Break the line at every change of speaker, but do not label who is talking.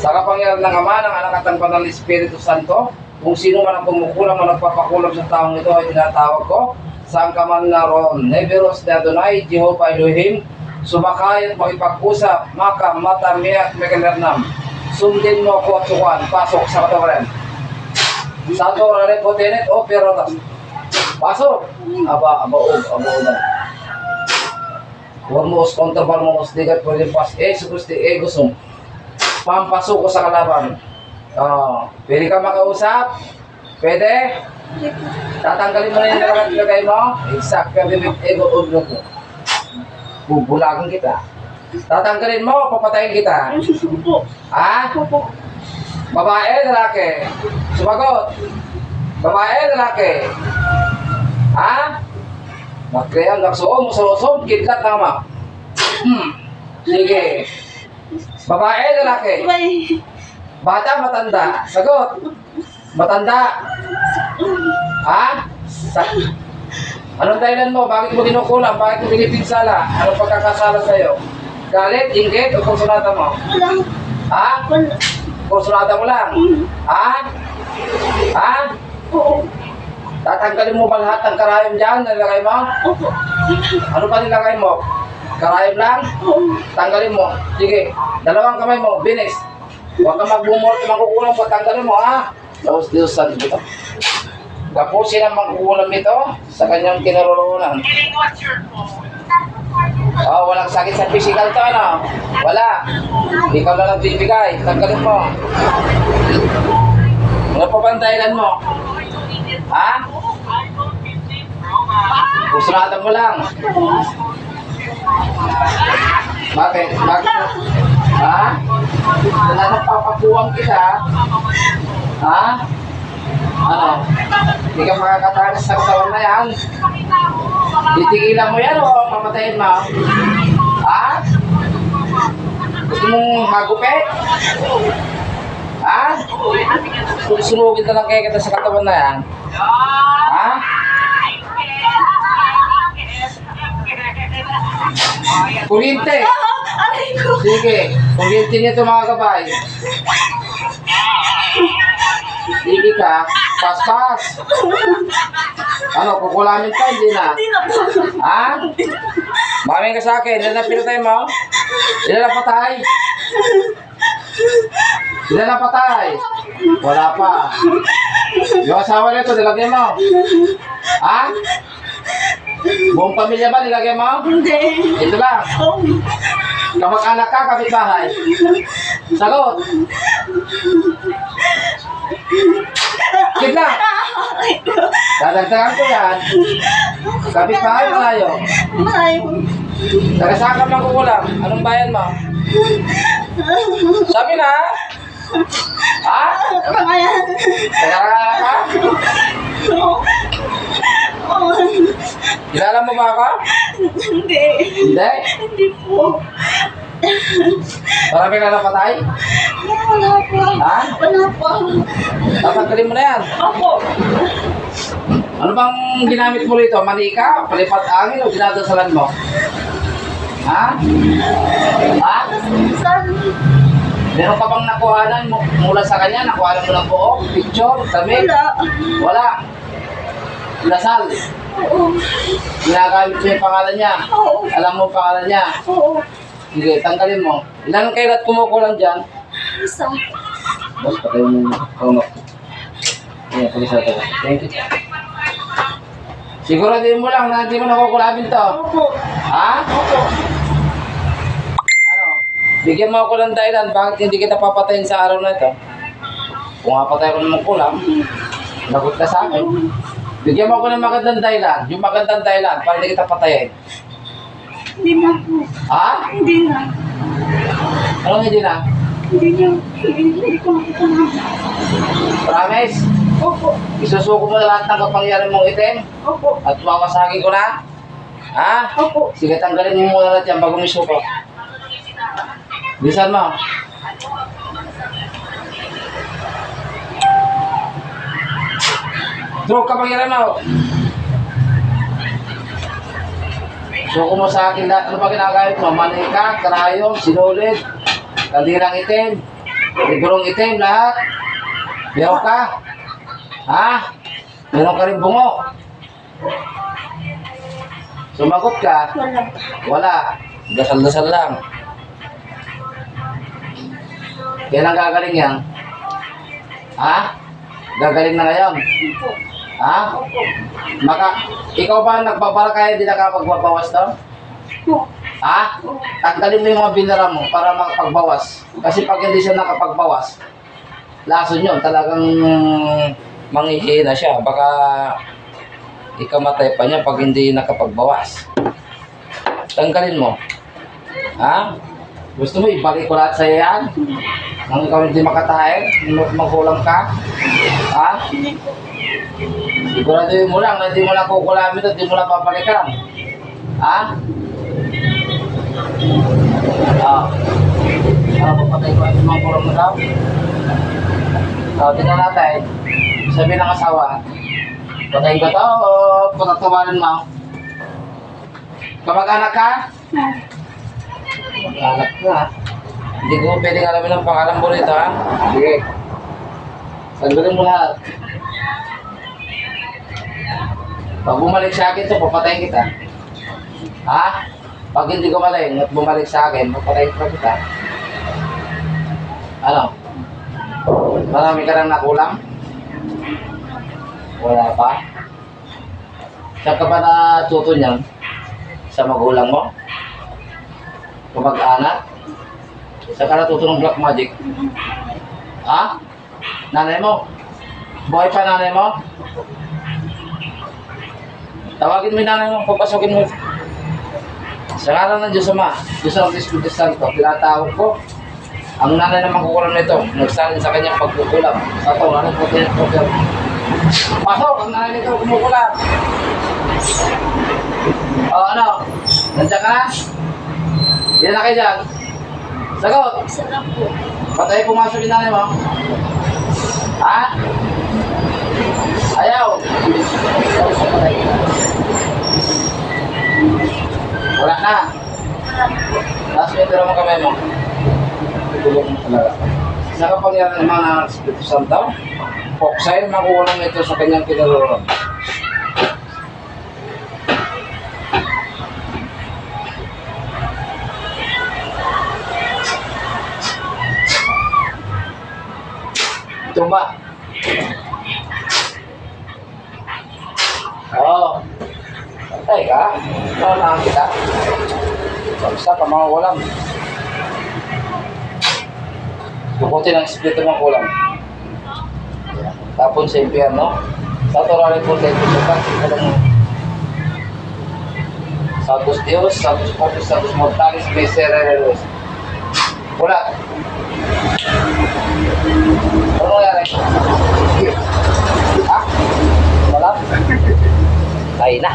Sa kapangyarihan ng Ama, ng Anak at ng Banal na Espiritu Santo, kung sino man ang kumukulam o nagpapakulam sa taong ito ay tinatawag ko, saan ka man naroon. Neveros de Adonai, Jehovah Elohim, sumakay at makipag-usap, maka, mata, miyak, mekanernam. Sundin mo ako at sukuan, pasok sa katawaran. Sato, rare, potenet, o perotas. Pasok! Aba na. Hormos, kontrabalmos, digat, pwede pas, sukusti, gusum. Pampasok ko sa kalaban. Pwede ka makausap? Pwede? Tatanggalin mo na yung nilagay mo? Exact, pero yung ego ulo ko. Bubulagan kita. Tatanggalin mo, papatayin kita. Ha? Babae, lalaki? Sumagot. Babae, lalaki? Ha? Magkaya, nagsuom, musulosom, kidlat nama. Sige. Babae, lalaki? Bata, matanda? Sagot. Matanda? Ha? Anong dahilan mo? Bakit mo kinukulam? Bakit mo pinipinsala? Anong pagkakasala sa'yo? Galit, inggit, o kursunata mo? Ha? Kursunata mo lang? Ha? Ha? Tatanggalin mo ba lahat ng karayom dyan? Nilagay mo? Ano pa nilagay mo? Karayom lang? Tanggalin mo. Sige, dalawang kamay mo, binis. Huwag ka magbumot, magkukulang pa, tanggalin mo, ha? Tapos Diyosan dito. Gapusin ang magkukulang nito sa kanyang kinaroroonan. Walang sakit sa physical to, ano? Wala. Ikaw na lang bibigay, tanggalin mo. Ano pa ba ang dahilan mo? Ha? Kusunatan mo lang. Bakit? Bakit? Ha? Wala nang papapuwang kita. Ha? Ano? Hindi ka makakatakas sa katawan na yan. Titigilan mo yan o pamatayin mo? Ha? Gusto mong magupit? Ha? Sunugin na lang kaya kita sa katawan na yan. Ha? Kuryente. Sige, kuryente niya ito mga kabay. Sige ka, pas-pas. Ano, kukulamin ka, hindi na? Ha? Maming ka sa akin, ilan na pinatay mo? Ilan na patay? Ilan na patay? Wala pa. Yung asawa nito, nilagyan mo? Ha? Buong pamilya ba nilagay mo?
Hindi.
Ito lang. Kamag-anak ka, kapitbahay. Sagot. Kidla. Dadagdagan ko yan. Kapitbahay, malayo.
Malayo.
Tagasakap lang kukulang. Anong bayan mo? Sabi na. Ha?
Mga yan.
Tagasakap ka? Kilala mo ba ako?
Hindi.
Hindi?
Hindi po.
Marami ka na patay?
Wala pa.
Ha?
Wala pa.
Tatanggalin mo na yan.
Opo.
Ano bang ginamit mo rito? Manika? Palipat angin o dinadasalan mo? Ha? Ha?
Saan?
Meron ka bang nakuhanan mula sa kanya? Nakuhanan mo ng buo? Picture? Damit?
Wala.
Wala. Lasal?
Oo.
Ginagamit mo yung pangalan niya?
Oo.
Alam mo ang pangalan niya?
Oo.
Sige, tanggalin mo. Ilan kailat kumukulang dyan?
Isa.
Boss, patayin mo yung kumok. Ayan, pulis natin. Thank you. Siguraduhin mo lang na hindi mo nakukulabin to.
Opo.
Ha?
Opo.
Ano? Bigyan mo ako ng dahilan bakit hindi kita papatayin sa araw na ito. Kung mapatay ko naman kulam, lagot ka sa akin. Bigyan mo ako ng magandang dahilan. Yung magandang dahilan para hindi kita patayin.
Hindi na po.
Ha?
Hindi na.
Anong hindi na?
Hindi na. Hindi ko nakita.
Promise?
Opo.
Isusuko mo na lahat ng kapangyarihan mong itim
Opo.
at mawasagin ko na? Ha?
Opo.
Sige, tanggalin mo muna lahat yan bago may suko. Bilisan mo. Draw kapangyarihan mo. Suko mo sa akin lahat. Ano ba ginagamit mo? Manika, karayom, sinulid, kandirang itim, librong itim, lahat. Meron ka? Ha? Meron ka rin bungo? Sumagot ka?
Wala.
Wala. Dasal-dasal lang. Kailan gagaling yan? Ha? Gagaling na ngayon?
Opo.
Ha?
Opo.
Ikaw ba nagbabara kaya hindi nakapagbabawas doon?
Opo.
Ha? Tanggalin mo yung mga binara mo para makapagbawas. Kasi pag hindi siya nakapagbawas, lason yun, talagang manghihina siya. Baka ikamatay pa niya pag hindi nakapagbawas. Tanggalin mo. Ha? Gusto mo ibalik ko lahat sa'yo yan? Nang ikaw hindi makatahe? Magkulang ka? Ha?
Hindi po.
Siguraduhin mo lang na hindi mo lang kukulamin at hindi mo lang papalikan. Ha? Para papatay ko yung mga kurang na daw. Tingnan natin. Sabi ng asawa, patayin ko to o patatawarin mo? Kamag-anak ka? Kamag-anak ka. Hindi ko pwedeng alamin ang pangalan mo rito, ha? Sige. Sandalin mo lahat. Pag bumalik sa akin to, papatayin kita. Ha? Pag hindi ko maling at bumalik sa akin, papatayin pa kita. Ano? Marami ka nang nakulang? Wala pa? Saan ka ba natuto niyan? Sa magulang mo? Kamag-anak? Saan ka natuto ng black magic? Ha? Nanay mo? Buhay pa nanay mo? Tawagin mo yung nanay mo, papasukin mo. Sa ngalan ng Diyos Ama, Diyos ang Espiritu Santo, tinatawag ko ang nanay na magkukulam nito, nagsalin sa kanyang pagkukulam. Sa ito, nanay po din po. Pasok, ang nanay nito kumukulam. O ano? Nandiyan ka na? Ilan na kayo dyan? Sagot!
Sarap po.
Patay pumasok yung nanay mo? Ha? Ayaw! Wala na. Last minute mo kamay mo. Tulog mo talaga. Nakapangyari ng mga Espiritu Santo. Poksain, makukulang ito sa kanyang kinaroroonan. Tumba. Oo. Patay ka? Naunahan kita? Basta ka mga kulam. Bukutin ang espiritu ng kulam. Tapon sa impyerno. Sa torare po tayo pusukan. Santos Dios, Santos Popis, Santos Mortalis, Misereres. Ulat. Ano nangyari? Ha? Wala? Ay na.